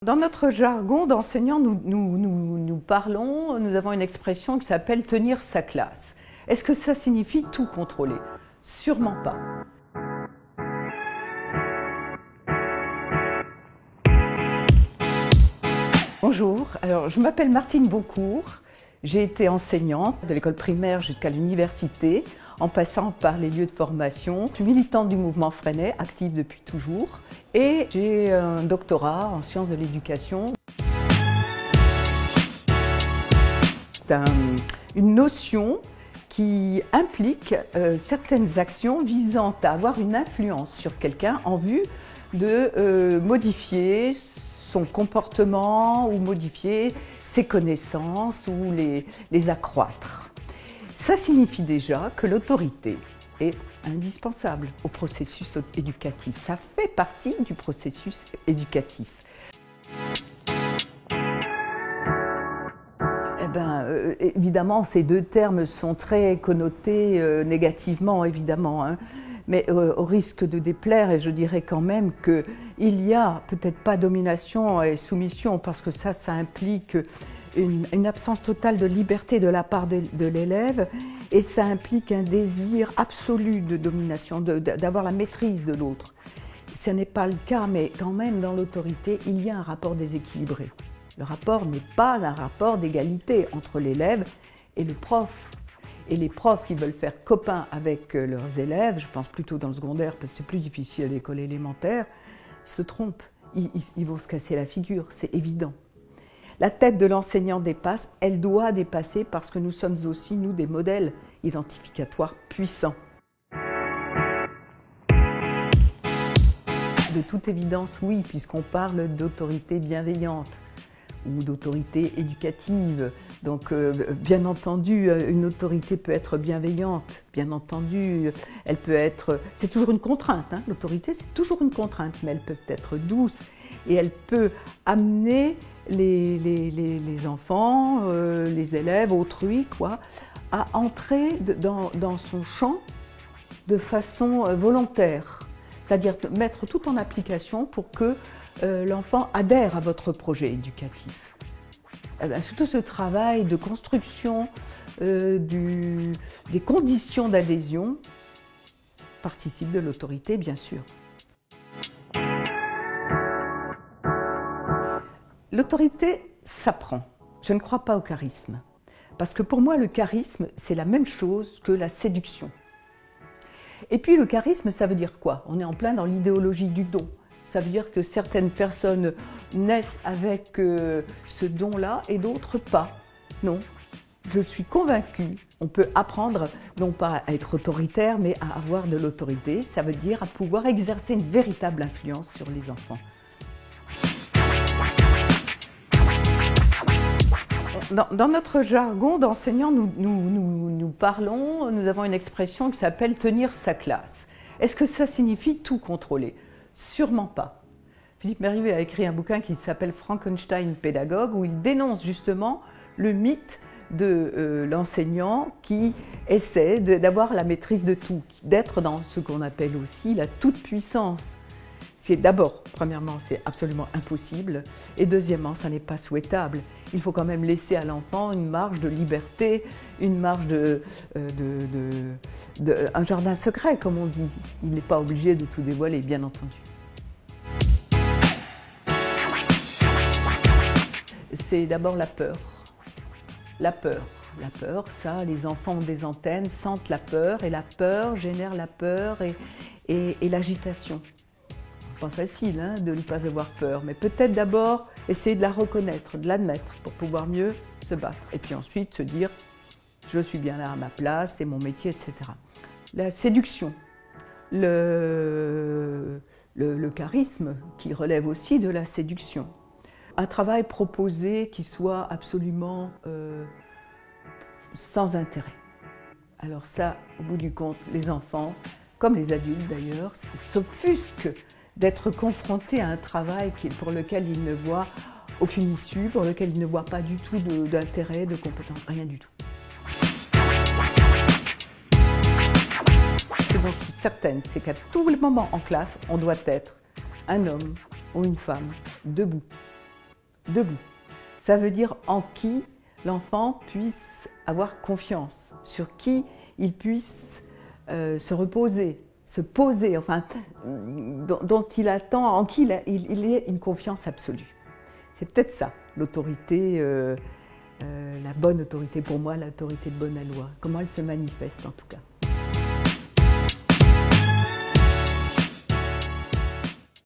Dans notre jargon d'enseignants, nous avons une expression qui s'appelle « tenir sa classe ». Est-ce que ça signifie tout contrôler? Sûrement pas. Bonjour, alors je m'appelle Martine Beaucourt, j'ai été enseignante de l'école primaire jusqu'à l'université, en passant par les lieux de formation. Je suis militante du mouvement Freinet, active depuis toujours, et j'ai un doctorat en sciences de l'éducation. C'est une notion qui implique certaines actions visant à avoir une influence sur quelqu'un en vue de modifier son comportement ou modifier ses connaissances ou les accroître. Ça signifie déjà que l'autorité est indispensable au processus éducatif. Ça fait partie du processus éducatif. Évidemment, ces deux termes sont très connotés négativement, évidemment, hein. Mais au risque de déplaire, et je dirais quand même qu'il y a peut-être pas domination et soumission, parce que ça implique une absence totale de liberté de la part de l'élève, et ça implique un désir absolu de domination, d'avoir la maîtrise de l'autre. Ce n'est pas le cas, mais quand même dans l'autorité, il y a un rapport déséquilibré. Le rapport n'est pas un rapport d'égalité entre l'élève et le prof. Et les profs qui veulent faire copain avec leurs élèves, je pense plutôt dans le secondaire parce que c'est plus difficile à l'école élémentaire, se trompent. Ils vont se casser la figure, c'est évident. La tête de l'enseignant dépasse, elle doit dépasser parce que nous sommes aussi, nous, des modèles identificatoires puissants. De toute évidence, oui, puisqu'on parle d'autorité bienveillante ou d'autorité éducative. Donc, bien entendu, une autorité peut être bienveillante, bien entendu, elle peut être... C'est toujours une contrainte, hein. L'autorité, c'est toujours une contrainte, mais elle peut être douce et elle peut amener les enfants, les élèves, autrui, quoi, à entrer dans son champ de façon volontaire. C'est-à-dire mettre tout en application pour que l'enfant adhère à votre projet éducatif. Surtout ce travail de construction des conditions d'adhésion participe de l'autorité, bien sûr. L'autorité s'apprend. Je ne crois pas au charisme. Parce que pour moi, le charisme, c'est la même chose que la séduction. Et puis le charisme, ça veut dire quoi? On est en plein dans l'idéologie du don. Ça veut dire que certaines personnes naissent avec ce don-là et d'autres pas. Non, je suis convaincue, on peut apprendre non pas à être autoritaire, mais à avoir de l'autorité. Ça veut dire à pouvoir exercer une véritable influence sur les enfants. Dans notre jargon d'enseignants, nous avons une expression qui s'appelle « tenir sa classe ». Est-ce que ça signifie tout contrôler? Sûrement pas. Philippe Merrieux a écrit un bouquin qui s'appelle « Frankenstein pédagogue » où il dénonce justement le mythe de l'enseignant qui essaie d'avoir la maîtrise de tout, d'être dans ce qu'on appelle aussi la toute-puissance. C'est d'abord, premièrement, c'est absolument impossible, et deuxièmement, ça n'est pas souhaitable. Il faut quand même laisser à l'enfant une marge de liberté, une marge un jardin secret, comme on dit. Il n'est pas obligé de tout dévoiler, bien entendu. C'est d'abord la peur. La peur. La peur, ça, les enfants ont des antennes, sentent la peur, et la peur génère la peur et l'agitation. Pas facile hein, de ne pas avoir peur, mais peut-être d'abord essayer de la reconnaître, de l'admettre pour pouvoir mieux se battre. Et puis ensuite se dire, je suis bien là à ma place, c'est mon métier, etc. La séduction, le charisme qui relève aussi de la séduction. Un travail proposé qui soit absolument sans intérêt. Alors ça, au bout du compte, les enfants, comme les adultes d'ailleurs, s'offusquent d'être confrontés à un travail pour lequel ils ne voient aucune issue, pour lequel ils ne voient pas du tout d'intérêt, de compétence, rien du tout. Ce dont je suis certaine, c'est qu'à tout moment en classe, on doit être un homme ou une femme debout, debout. Ça veut dire en qui l'enfant puisse avoir confiance, sur qui il puisse se reposer, se poser, enfin, dont il attend, en qui il ait une confiance absolue. C'est peut-être ça, l'autorité, la bonne autorité pour moi, l'autorité de bonne loi, comment elle se manifeste en tout cas.